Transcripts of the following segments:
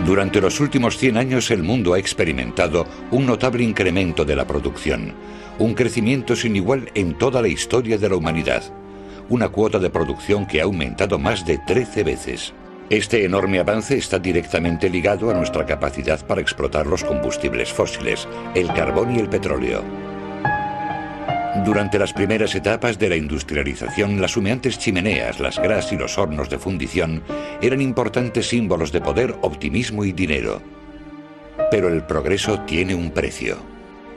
Durante los últimos 100 años el mundo ha experimentado un notable incremento de la producción, un crecimiento sin igual en toda la historia de la humanidad, una cuota de producción que ha aumentado más de 13 veces. Este enorme avance está directamente ligado a nuestra capacidad para explotar los combustibles fósiles, el carbón y el petróleo. Durante las primeras etapas de la industrialización, las humeantes chimeneas, las gras y los hornos de fundición eran importantes símbolos de poder, optimismo y dinero. Pero el progreso tiene un precio.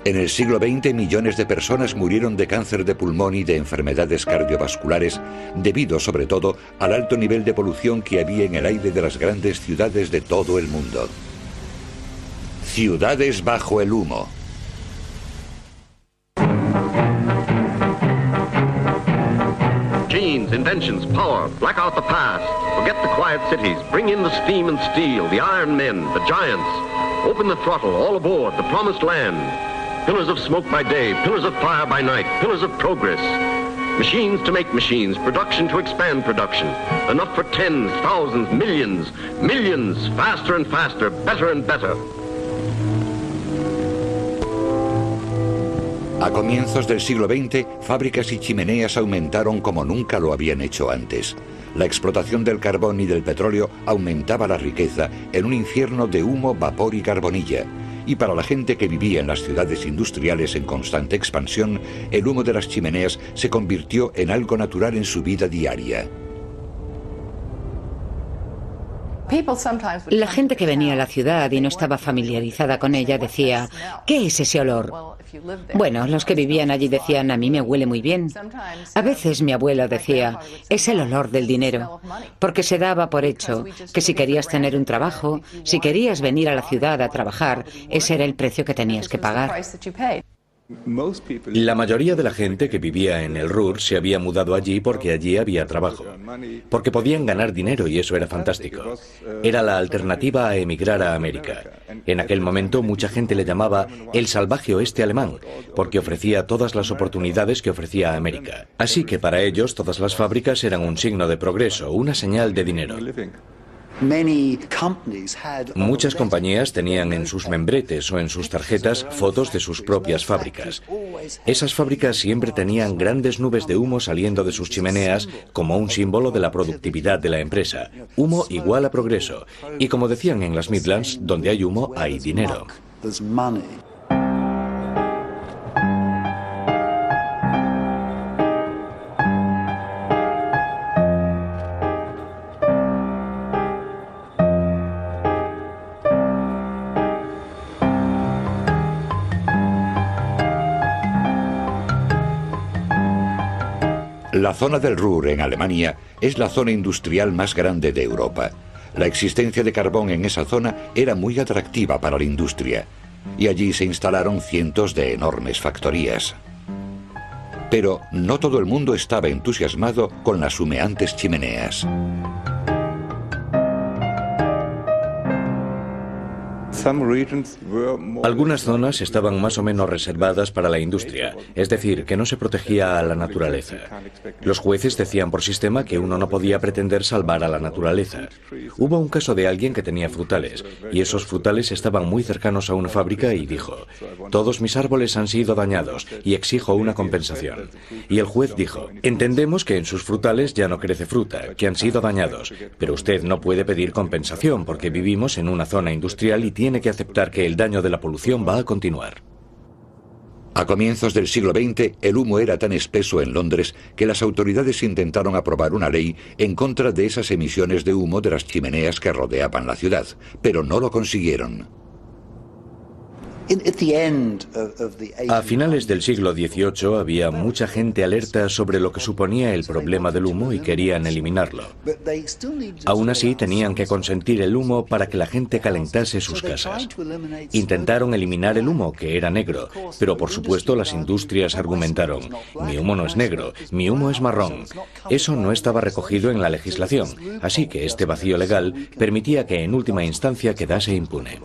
En el siglo XX, millones de personas murieron de cáncer de pulmón y de enfermedades cardiovasculares, debido sobre todo al alto nivel de polución que había en el aire de las grandes ciudades de todo el mundo. Ciudades bajo el humo. Genes, inventions, power, black out the past. Forget the quiet cities, bring in the steam and steel, the iron men, the giants. Open the throttle, all aboard, the promised land. Pillars of smoke by day, pillars of fire by night, pillars of progress. Machines to make machines, production to expand production. Enough for tens, thousands, millions, millions, faster and faster, better and better. A comienzos del siglo XX, fábricas y chimeneas aumentaron como nunca lo habían hecho antes. La explotación del carbón y del petróleo aumentaba la riqueza en un infierno de humo, vapor y carbonilla. Y para la gente que vivía en las ciudades industriales en constante expansión, el humo de las chimeneas se convirtió en algo natural en su vida diaria. La gente que venía a la ciudad y no estaba familiarizada con ella decía, ¿qué es ese olor? Bueno, los que vivían allí decían, a mí me huele muy bien. A veces mi abuela decía, es el olor del dinero, porque se daba por hecho que si querías tener un trabajo, si querías venir a la ciudad a trabajar, ese era el precio que tenías que pagar. La mayoría de la gente que vivía en el Ruhr se había mudado allí porque allí había trabajo, porque podían ganar dinero y eso era fantástico. Era la alternativa a emigrar a América. En aquel momento mucha gente le llamaba el salvaje oeste alemán, porque ofrecía todas las oportunidades que ofrecía América. Así que para ellos todas las fábricas eran un signo de progreso, una señal de dinero. Muchas compañías tenían en sus membretes o en sus tarjetas fotos de sus propias fábricas. Esas fábricas siempre tenían grandes nubes de humo saliendo de sus chimeneas como un símbolo de la productividad de la empresa. Humo igual a progreso. Y como decían en las Midlands, donde hay humo hay dinero. La zona del Ruhr, en Alemania, es la zona industrial más grande de Europa. La existencia de carbón en esa zona era muy atractiva para la industria, y allí se instalaron cientos de enormes factorías. Pero no todo el mundo estaba entusiasmado con las humeantes chimeneas. Algunas zonas estaban más o menos reservadas para la industria, es decir, que no se protegía a la naturaleza. Los jueces decían por sistema que uno no podía pretender salvar a la naturaleza. Hubo un caso de alguien que tenía frutales, y esos frutales estaban muy cercanos a una fábrica y dijo, todos mis árboles han sido dañados y exijo una compensación. Y el juez dijo, entendemos que en sus frutales ya no crece fruta, que han sido dañados, pero usted no puede pedir compensación porque vivimos en una zona industrial y tiene que aceptar que el daño de la polución va a continuar. A comienzos del siglo XX, el humo era tan espeso en Londres que las autoridades intentaron aprobar una ley en contra de esas emisiones de humo de las chimeneas que rodeaban la ciudad, pero no lo consiguieron. A finales del siglo XVIII había mucha gente alerta sobre lo que suponía el problema del humo y querían eliminarlo. Aún así tenían que consentir el humo para que la gente calentase sus casas. Intentaron eliminar el humo, que era negro, pero por supuesto las industrias argumentaron, mi humo no es negro, mi humo es marrón. Eso no estaba recogido en la legislación, así que este vacío legal permitía que en última instancia quedase impune.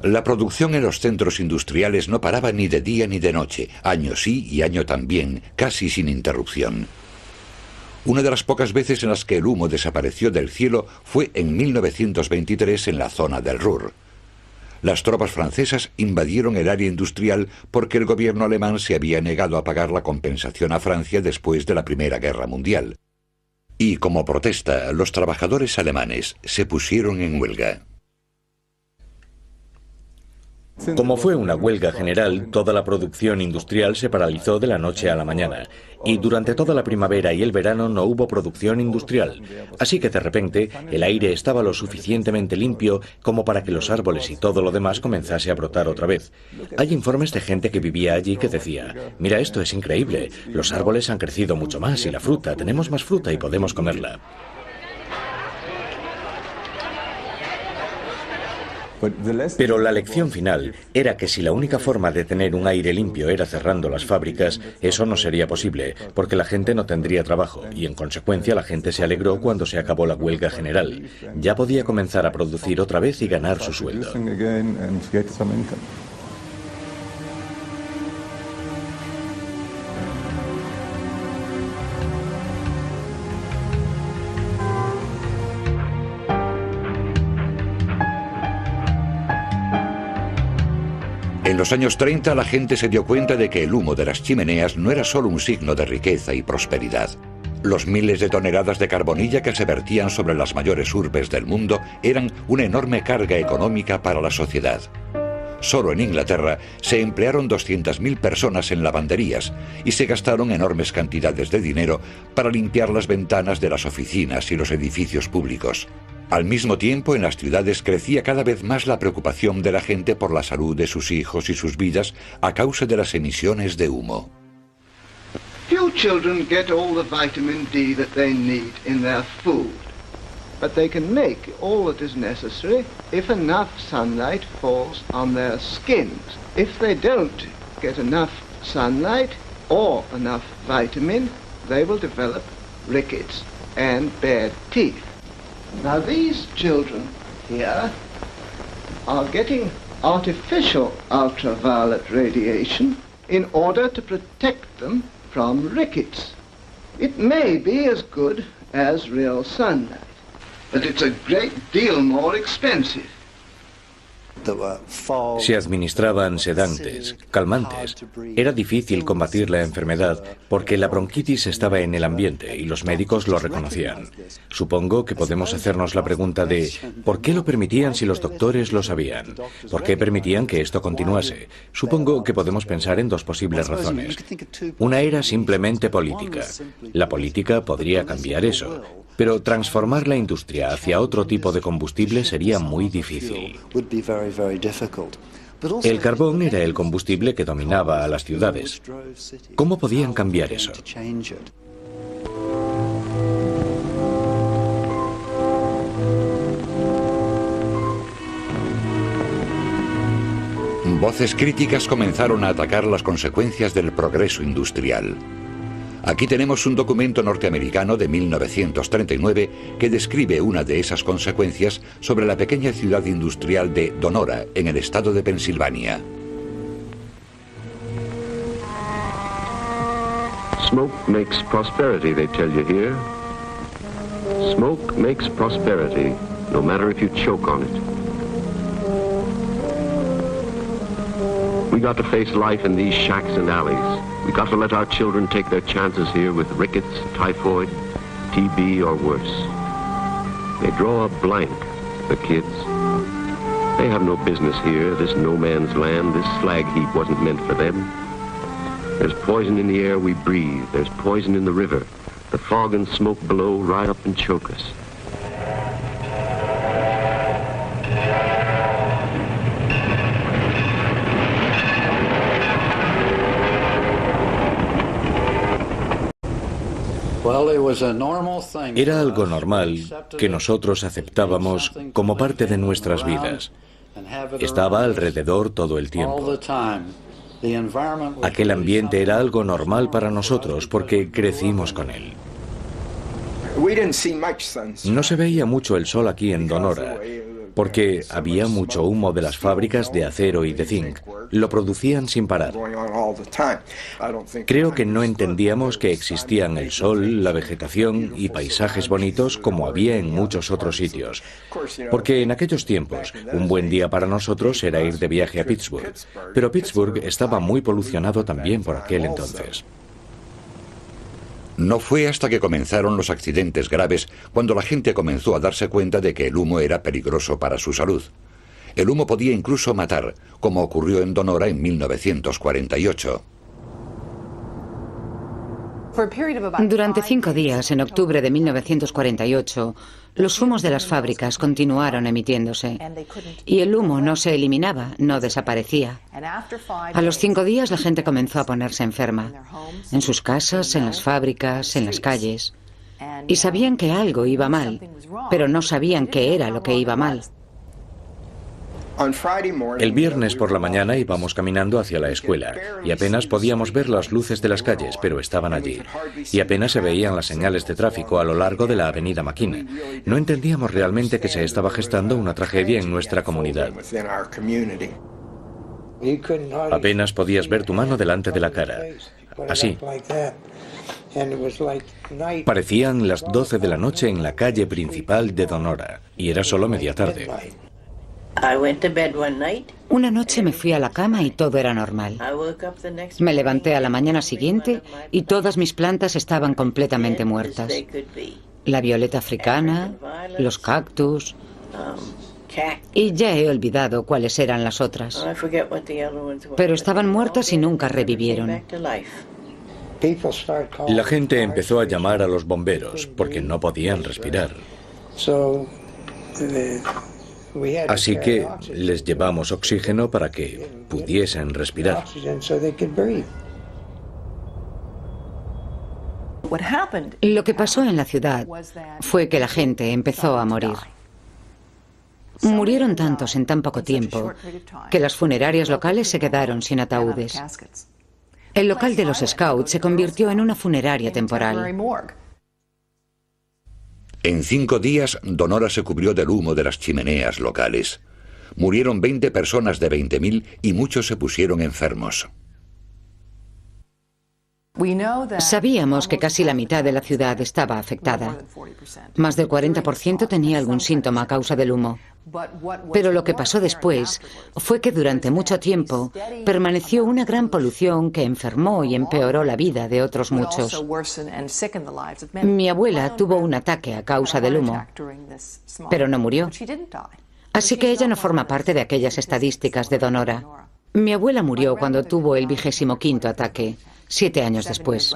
La producción en los centros industriales no paraba ni de día ni de noche, año sí y año también, casi sin interrupción. Una de las pocas veces en las que el humo desapareció del cielo fue en 1923 en la zona del Ruhr. Las tropas francesas invadieron el área industrial porque el gobierno alemán se había negado a pagar la compensación a Francia después de la Primera Guerra Mundial. Y como protesta, los trabajadores alemanes se pusieron en huelga. Como fue una huelga general, toda la producción industrial se paralizó de la noche a la mañana. Y durante toda la primavera y el verano no hubo producción industrial. Así que de repente el aire estaba lo suficientemente limpio como para que los árboles y todo lo demás comenzase a brotar otra vez. Hay informes de gente que vivía allí que decía: mira, esto es increíble, los árboles han crecido mucho más y la fruta, tenemos más fruta y podemos comerla. Pero la lección final era que si la única forma de tener un aire limpio era cerrando las fábricas, eso no sería posible, porque la gente no tendría trabajo, y en consecuencia la gente se alegró cuando se acabó la huelga general. Ya podía comenzar a producir otra vez y ganar su sueldo. En los años 30 la gente se dio cuenta de que el humo de las chimeneas no era solo un signo de riqueza y prosperidad. Los miles de toneladas de carbonilla que se vertían sobre las mayores urbes del mundo eran una enorme carga económica para la sociedad. Solo en Inglaterra se emplearon 200.000 personas en lavanderías y se gastaron enormes cantidades de dinero para limpiar las ventanas de las oficinas y los edificios públicos. Al mismo tiempo, en las ciudades crecía cada vez más la preocupación de la gente por la salud de sus hijos y sus vidas a causa de las emisiones de humo. Few children get all the vitamin D that they need in their food, but they can make all that is necessary if enough sunlight falls on their skins. If they don't get enough sunlight or enough vitamin, they will develop rickets and bad teeth. Now these children here are getting artificial ultraviolet radiation in order to protect them from rickets. It may be as good as real sunlight, but it's a great deal more expensive. Se administraban sedantes, calmantes. Era difícil combatir la enfermedad porque la bronquitis estaba en el ambiente y los médicos lo reconocían. Supongo que podemos hacernos la pregunta de ¿por qué lo permitían si los doctores lo sabían? ¿Por qué permitían que esto continuase? Supongo que podemos pensar en dos posibles razones. Una era simplemente política. La política podría cambiar eso, pero transformar la industria hacia otro tipo de combustible sería muy difícil. El carbón era el combustible que dominaba a las ciudades. ¿Cómo podían cambiar eso? Voces críticas comenzaron a atacar las consecuencias del progreso industrial. Aquí tenemos un documento norteamericano de 1939 que describe una de esas consecuencias sobre la pequeña ciudad industrial de Donora, en el estado de Pensilvania. Smoke makes prosperity, they tell you here. Smoke makes prosperity, no matter if you choke on it. We got to face life in these shacks and alleys. We got to let our children take their chances here with rickets, typhoid, TB, or worse. They draw a blank, the kids. They have no business here, this no man's land, this slag heap wasn't meant for them. There's poison in the air we breathe, there's poison in the river. The fog and smoke below ride up and choke us. Era algo normal que nosotros aceptábamos como parte de nuestras vidas. Estaba alrededor todo el tiempo. Aquel ambiente era algo normal para nosotros porque crecimos con él. No se veía mucho el sol aquí en Donora, porque había mucho humo de las fábricas de acero y de zinc. Lo producían sin parar. Creo que no entendíamos que existían el sol, la vegetación y paisajes bonitos como había en muchos otros sitios. Porque en aquellos tiempos, un buen día para nosotros era ir de viaje a Pittsburgh. Pero Pittsburgh estaba muy polucionado también por aquel entonces. No fue hasta que comenzaron los accidentes graves cuando la gente comenzó a darse cuenta de que el humo era peligroso para su salud. El humo podía incluso matar, como ocurrió en Donora en 1948. Durante 5 días, en octubre de 1948, los humos de las fábricas continuaron emitiéndose. Y el humo no se eliminaba, no desaparecía. A los 5 días la gente comenzó a ponerse enferma. En sus casas, en las fábricas, en las calles. Y sabían que algo iba mal, pero no sabían qué era lo que iba mal. El viernes por la mañana íbamos caminando hacia la escuela y apenas podíamos ver las luces de las calles, pero estaban allí. Y apenas se veían las señales de tráfico a lo largo de la avenida McKean. No entendíamos realmente que se estaba gestando una tragedia en nuestra comunidad. Apenas podías ver tu mano delante de la cara. Así. Parecían las 12 de la noche en la calle principal de Donora y era solo media tarde. Una noche me fui a la cama y todo era normal. Me levanté a la mañana siguiente y todas mis plantas estaban completamente muertas. La violeta africana, los cactus... Y ya he olvidado cuáles eran las otras. Pero estaban muertas y nunca revivieron. La gente empezó a llamar a los bomberos porque no podían respirar. Así que les llevamos oxígeno para que pudiesen respirar. Lo que pasó en la ciudad fue que la gente empezó a morir. Murieron tantos en tan poco tiempo que las funerarias locales se quedaron sin ataúdes. El local de los Scouts se convirtió en una funeraria temporal. En 5 días, Donora se cubrió del humo de las chimeneas locales. Murieron 20 personas de 20.000 y muchos se pusieron enfermos. Sabíamos que casi la mitad de la ciudad estaba afectada. Más del 40% tenía algún síntoma a causa del humo. Pero lo que pasó después fue que durante mucho tiempo permaneció una gran polución que enfermó y empeoró la vida de otros muchos. Mi abuela tuvo un ataque a causa del humo, pero no murió. Así que ella no forma parte de aquellas estadísticas de Donora. Mi abuela murió cuando tuvo el 25º ataque, 7 años después.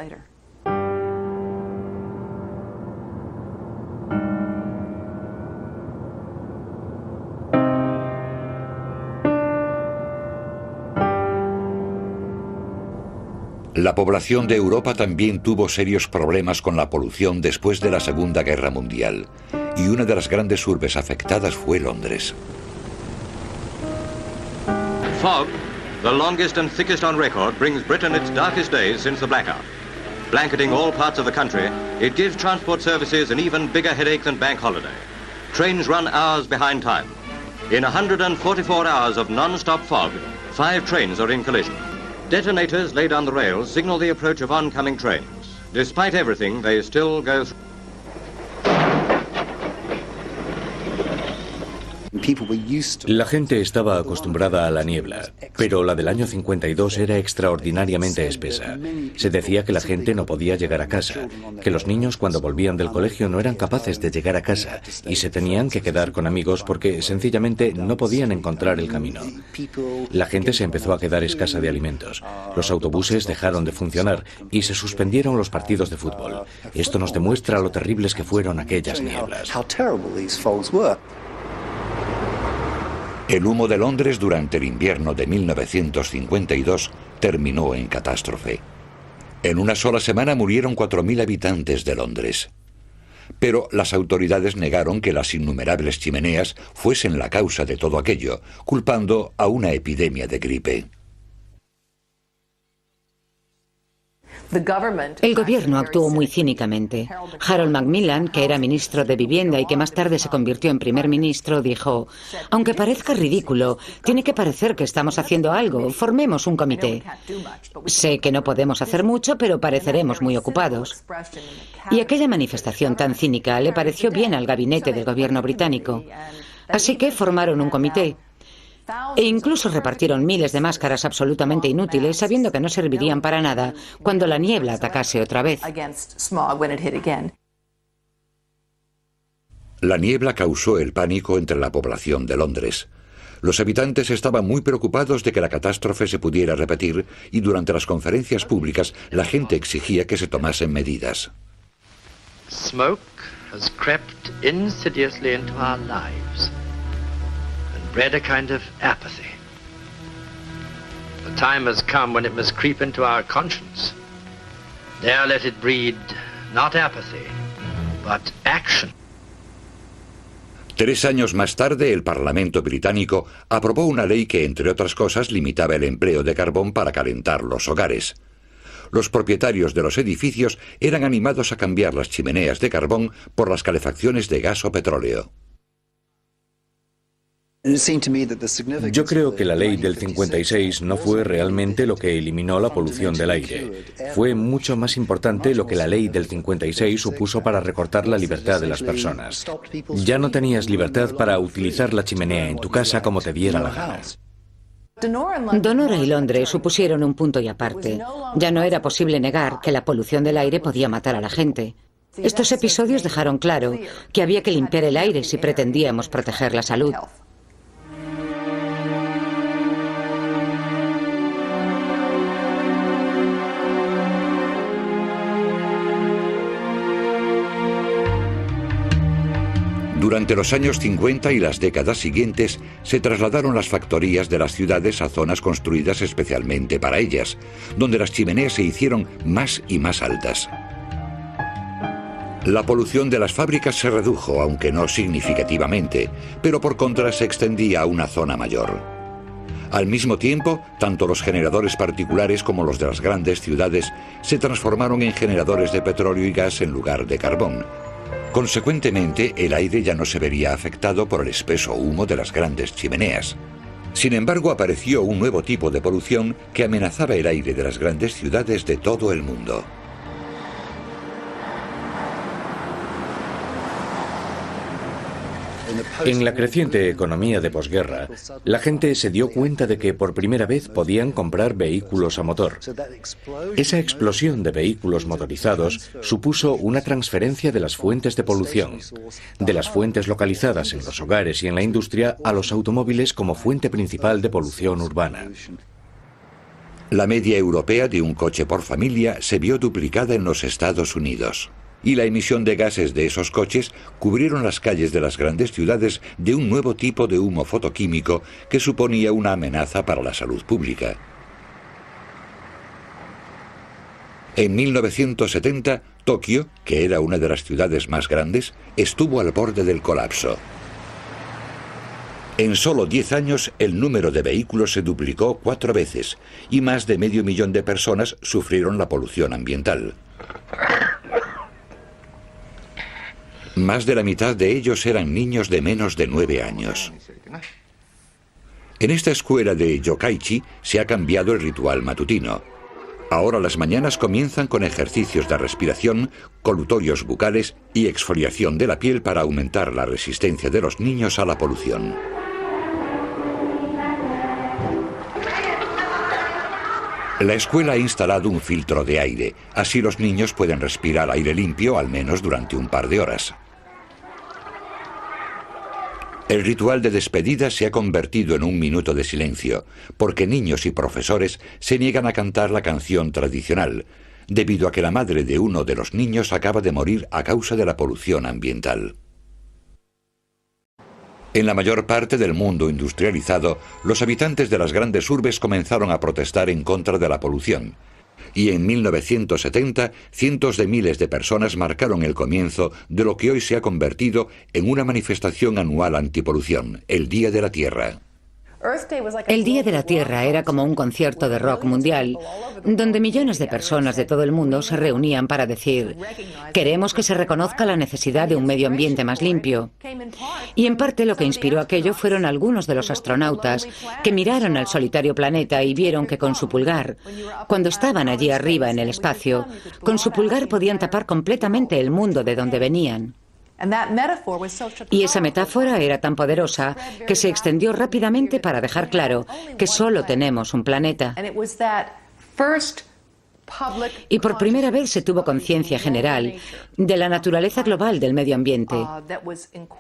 La población de Europa también tuvo serios problemas con la polución después de la Segunda Guerra Mundial, y una de las grandes urbes afectadas fue Londres. Fog, the longest and thickest on record, brings Britain its darkest days since the blackout. Blanketing all parts of the country, it gives transport services an even bigger headache than bank holiday. Trains run hours behind time. In 144 hours of non-stop fog, 5 trains are in collision. Detonators laid on the rails signal the approach of oncoming trains. Despite everything, they still go through. La gente estaba acostumbrada a la niebla, pero la del año 52 era extraordinariamente espesa. Se decía que la gente no podía llegar a casa, que los niños cuando volvían del colegio no eran capaces de llegar a casa y se tenían que quedar con amigos porque sencillamente no podían encontrar el camino. La gente se empezó a quedar escasa de alimentos. Los autobuses dejaron de funcionar y se suspendieron los partidos de fútbol. Esto nos demuestra lo terribles que fueron aquellas nieblas. El humo de Londres durante el invierno de 1952 terminó en catástrofe. En una sola semana murieron 4.000 habitantes de Londres. Pero las autoridades negaron que las innumerables chimeneas fuesen la causa de todo aquello, culpando a una epidemia de gripe. El gobierno actuó muy cínicamente. Harold Macmillan, que era ministro de Vivienda y que más tarde se convirtió en primer ministro, dijo: aunque parezca ridículo, tiene que parecer que estamos haciendo algo. Formemos un comité. Sé que no podemos hacer mucho, pero pareceremos muy ocupados. Y aquella manifestación tan cínica le pareció bien al gabinete del gobierno británico. Así que formaron un comité. E incluso repartieron miles de máscaras absolutamente inútiles, sabiendo que no servirían para nada cuando la niebla atacase otra vez. La niebla causó el pánico entre la población de Londres. Los habitantes estaban muy preocupados de que la catástrofe se pudiera repetir y durante las conferencias públicas la gente exigía que se tomasen medidas. Smoke has crept insidiously into our lives. Bred a kind of apathy. The time has come when it must creep into our conscience. There let it breed not apathy, but action. 3 años más tarde, el Parlamento británico aprobó una ley que, entre otras cosas, limitaba el empleo de carbón para calentar los hogares. Los propietarios de los edificios eran animados a cambiar las chimeneas de carbón por las calefacciones de gas o petróleo. Yo creo que la ley del 56 no fue realmente lo que eliminó la polución del aire. Fue mucho más importante lo que la ley del 56 supuso para recortar la libertad de las personas. Ya no tenías libertad para utilizar la chimenea en tu casa como te diera la gana. Donora y Londres supusieron un punto y aparte. Ya no era posible negar que la polución del aire podía matar a la gente. Estos episodios dejaron claro que había que limpiar el aire si pretendíamos proteger la salud. Durante los años 50 y las décadas siguientes, se trasladaron las factorías de las ciudades a zonas construidas especialmente para ellas, donde las chimeneas se hicieron más y más altas. La polución de las fábricas se redujo, aunque no significativamente, pero por contra se extendía a una zona mayor. Al mismo tiempo, tanto los generadores particulares como los de las grandes ciudades se transformaron en generadores de petróleo y gas en lugar de carbón. Consecuentemente, el aire ya no se vería afectado por el espeso humo de las grandes chimeneas. Sin embargo, apareció un nuevo tipo de polución que amenazaba el aire de las grandes ciudades de todo el mundo. En la creciente economía de posguerra, la gente se dio cuenta de que por primera vez podían comprar vehículos a motor. Esa explosión de vehículos motorizados supuso una transferencia de las fuentes de polución, de las fuentes localizadas en los hogares y en la industria a los automóviles como fuente principal de polución urbana. La media europea de un coche por familia se vio duplicada en los Estados Unidos. Y la emisión de gases de esos coches cubrieron las calles de las grandes ciudades de un nuevo tipo de humo fotoquímico que suponía una amenaza para la salud pública. En 1970, Tokio, que era una de las ciudades más grandes, estuvo al borde del colapso. En solo 10 años, el número de vehículos se duplicó 4 veces y más de 500.000 de personas sufrieron la polución ambiental. Más de la mitad de ellos eran niños de menos de 9 años. En esta escuela de Yokkaichi se ha cambiado el ritual matutino. Ahora las mañanas comienzan con ejercicios de respiración, colutorios bucales y exfoliación de la piel para aumentar la resistencia de los niños a la polución. La escuela ha instalado un filtro de aire, así los niños pueden respirar aire limpio al menos durante un par de horas. El ritual de despedida se ha convertido en un minuto de silencio, porque niños y profesores se niegan a cantar la canción tradicional, debido a que la madre de uno de los niños acaba de morir a causa de la polución ambiental. En la mayor parte del mundo industrializado, los habitantes de las grandes urbes comenzaron a protestar en contra de la polución. Y en 1970, cientos de miles de personas marcaron el comienzo de lo que hoy se ha convertido en una manifestación anual antipolución, el Día de la Tierra. El Día de la Tierra era como un concierto de rock mundial, donde millones de personas de todo el mundo se reunían para decir: queremos que se reconozca la necesidad de un medio ambiente más limpio. Y en parte lo que inspiró aquello fueron algunos de los astronautas que miraron al solitario planeta y vieron que con su pulgar, cuando estaban allí arriba en el espacio, con su pulgar podían tapar completamente el mundo de donde venían. Y esa metáfora era tan poderosa que se extendió rápidamente para dejar claro que solo tenemos un planeta. Y por primera vez se tuvo conciencia general de la naturaleza global del medio ambiente.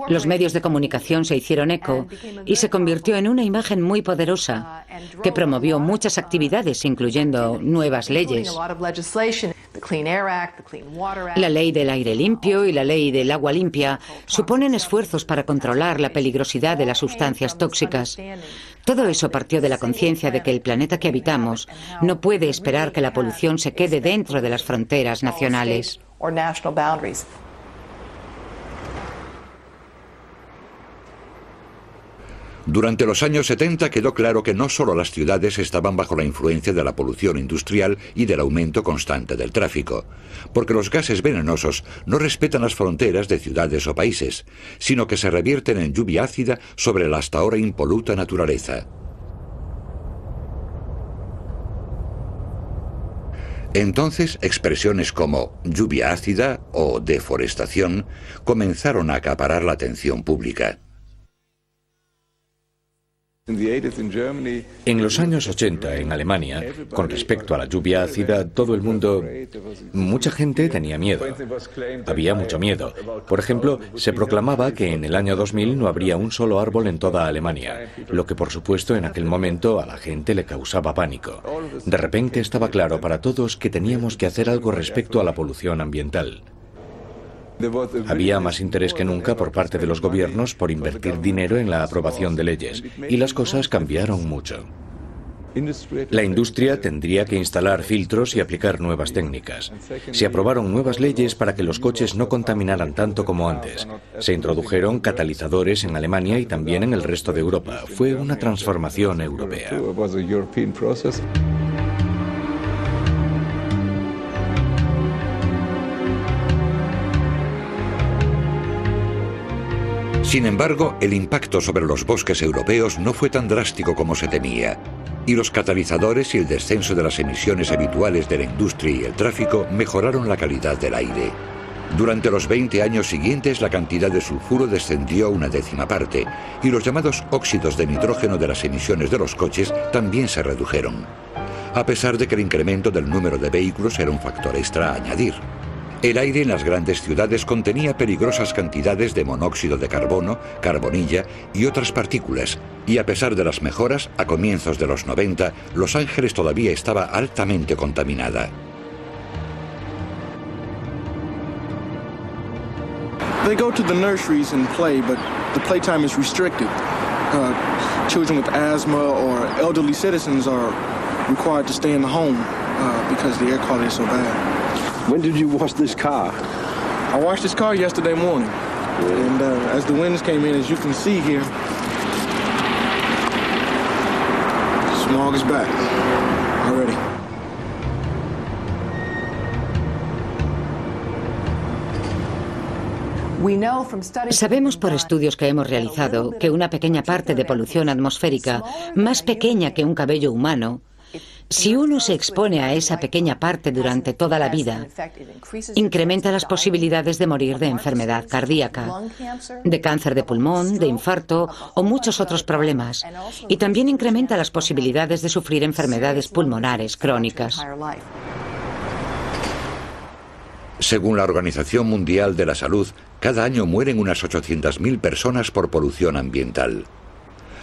Los medios de comunicación se hicieron eco y se convirtió en una imagen muy poderosa que promovió muchas actividades, incluyendo nuevas leyes. La ley del aire limpio y la ley del agua limpia suponen esfuerzos para controlar la peligrosidad de las sustancias tóxicas. Todo eso partió de la conciencia de que el planeta que habitamos no puede esperar que la polución se quede dentro de las fronteras nacionales. Durante los años 70 quedó claro que no solo las ciudades estaban bajo la influencia de la polución industrial y del aumento constante del tráfico, porque los gases venenosos no respetan las fronteras de ciudades o países, sino que se revierten en lluvia ácida sobre la hasta ahora impoluta naturaleza. Entonces, expresiones como lluvia ácida o deforestación comenzaron a acaparar la atención pública. En los años 80, en Alemania, con respecto a la lluvia ácida, todo el mundo, mucha gente tenía miedo. Había mucho miedo. Por ejemplo, se proclamaba que en el año 2000 no habría un solo árbol en toda Alemania, lo que por supuesto en aquel momento a la gente le causaba pánico. De repente estaba claro para todos que teníamos que hacer algo respecto a la polución ambiental. Había más interés que nunca por parte de los gobiernos por invertir dinero en la aprobación de leyes, y las cosas cambiaron mucho. La industria tendría que instalar filtros y aplicar nuevas técnicas. Se aprobaron nuevas leyes para que los coches no contaminaran tanto como antes. Se introdujeron catalizadores en Alemania y también en el resto de Europa. Fue una transformación europea. Sin embargo, el impacto sobre los bosques europeos no fue tan drástico como se temía, y los catalizadores y el descenso de las emisiones habituales de la industria y el tráfico mejoraron la calidad del aire. Durante los 20 años siguientes, la cantidad de sulfuro descendió a 1/10 parte, y los llamados óxidos de nitrógeno de las emisiones de los coches también se redujeron, a pesar de que el incremento del número de vehículos era un factor extra a añadir. El aire en las grandes ciudades contenía peligrosas cantidades de monóxido de carbono, carbonilla y otras partículas, y a pesar de las mejoras, a comienzos de los 90, Los Ángeles todavía estaba altamente contaminada. They go to the nurseries and play, but the playtime is restricted. Children with asthma or elderly citizens are required to stay in the home because the air quality is so bad. When did you wash this car? I washed this car yesterday morning, and as the winds came in, as you can see here, smog is back already. Sabemos por estudios que hemos realizado que una pequeña parte de polución atmosférica, más pequeña que un cabello humano, si uno se expone a esa pequeña parte durante toda la vida, incrementa las posibilidades de morir de enfermedad cardíaca, de cáncer de pulmón, de infarto o muchos otros problemas, y también incrementa las posibilidades de sufrir enfermedades pulmonares crónicas. Según la Organización Mundial de la Salud, cada año mueren unas 800.000 personas por polución ambiental.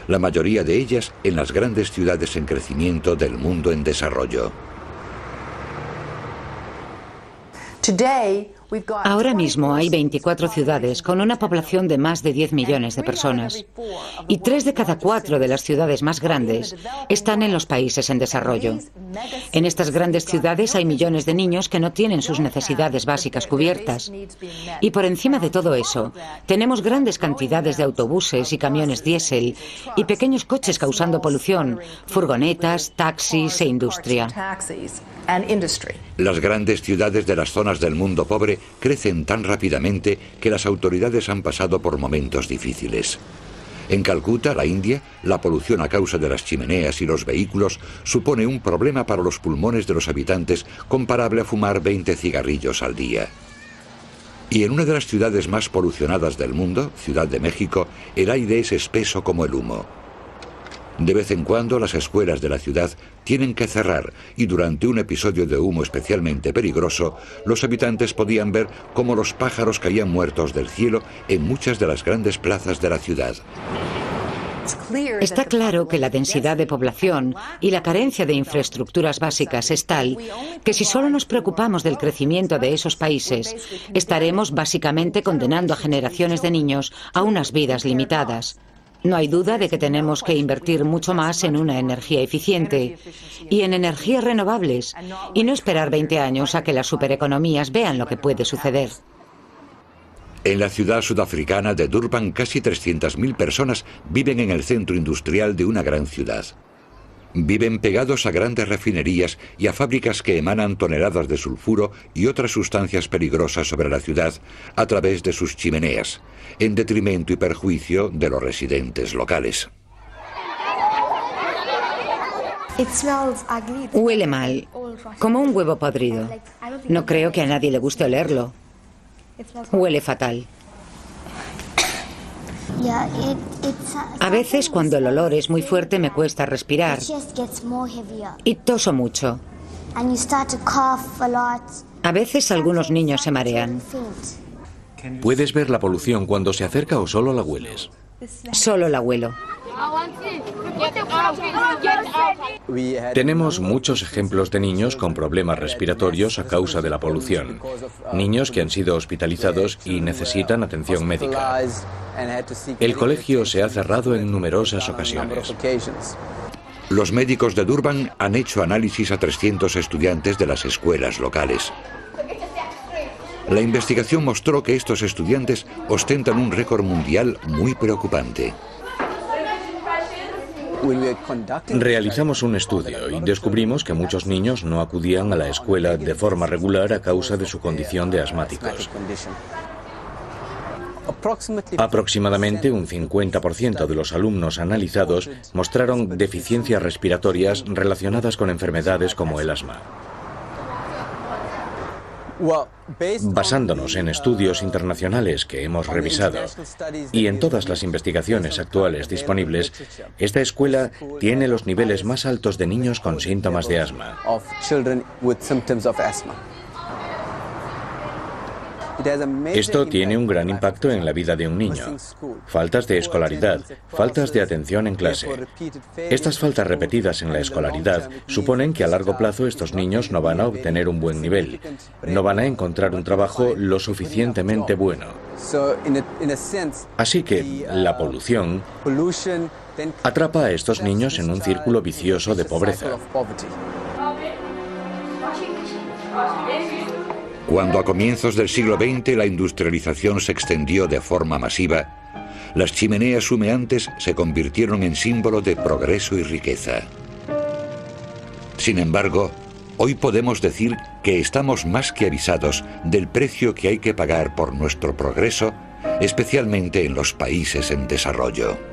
La mayoría de ellas en las grandes ciudades en crecimiento del mundo en desarrollo. Ahora mismo hay 24 ciudades con una población de más de 10 millones de personas. Y 3 de cada 4 de las ciudades más grandes están en los países en desarrollo. En estas grandes ciudades hay millones de niños que no tienen sus necesidades básicas cubiertas. Y por encima de todo eso, tenemos grandes cantidades de autobuses y camiones diésel y pequeños coches causando polución, furgonetas, taxis e industria. Las grandes ciudades de las zonas del mundo pobre crecen tan rápidamente que las autoridades han pasado por momentos difíciles. En Calcuta, la India, la polución a causa de las chimeneas y los vehículos supone un problema para los pulmones de los habitantes comparable a fumar 20 cigarrillos al día. Y en una de las ciudades más polucionadas del mundo, Ciudad de México, el aire es espeso como el humo. De vez en cuando las escuelas de la ciudad tienen que cerrar y durante un episodio de humo especialmente peligroso, los habitantes podían ver cómo los pájaros caían muertos del cielo en muchas de las grandes plazas de la ciudad. Está claro que la densidad de población y la carencia de infraestructuras básicas es tal que si solo nos preocupamos del crecimiento de esos países, estaremos básicamente condenando a generaciones de niños a unas vidas limitadas. No hay duda de que tenemos que invertir mucho más en una energía eficiente y en energías renovables y no esperar 20 años a que las supereconomías vean lo que puede suceder. En la ciudad sudafricana de Durban, casi 300.000 personas viven en el centro industrial de una gran ciudad. Viven pegados a grandes refinerías y a fábricas que emanan toneladas de sulfuro y otras sustancias peligrosas sobre la ciudad a través de sus chimeneas, en detrimento y perjuicio de los residentes locales. Huele mal, como un huevo podrido. No creo que a nadie le guste olerlo. Huele fatal. A veces, cuando el olor es muy fuerte, me cuesta respirar y toso mucho. A veces algunos niños se marean. ¿Puedes ver la polución cuando se acerca o solo la hueles? Solo la huelo. Tenemos muchos ejemplos de niños con problemas respiratorios a causa de la polución. Niños que han sido hospitalizados y necesitan atención médica. El colegio se ha cerrado en numerosas ocasiones. Los médicos de Durban han hecho análisis a 300 estudiantes de las escuelas locales. La investigación mostró que estos estudiantes ostentan un récord mundial muy preocupante. Realizamos un estudio y descubrimos que muchos niños no acudían a la escuela de forma regular a causa de su condición de asmáticos. Aproximadamente un 50% de los alumnos analizados mostraron deficiencias respiratorias relacionadas con enfermedades como el asma. Basándonos en estudios internacionales que hemos revisado y en todas las investigaciones actuales disponibles, esta escuela tiene los niveles más altos de niños con síntomas de asma. Esto tiene un gran impacto en la vida de un niño. Faltas de escolaridad, faltas de atención en clase. Estas faltas repetidas en la escolaridad suponen que a largo plazo estos niños no van a obtener un buen nivel, no van a encontrar un trabajo lo suficientemente bueno. Así que la polución atrapa a estos niños en un círculo vicioso de pobreza. Cuando a comienzos del siglo XX la industrialización se extendió de forma masiva, las chimeneas humeantes se convirtieron en símbolo de progreso y riqueza. Sin embargo, hoy podemos decir que estamos más que avisados del precio que hay que pagar por nuestro progreso, especialmente en los países en desarrollo.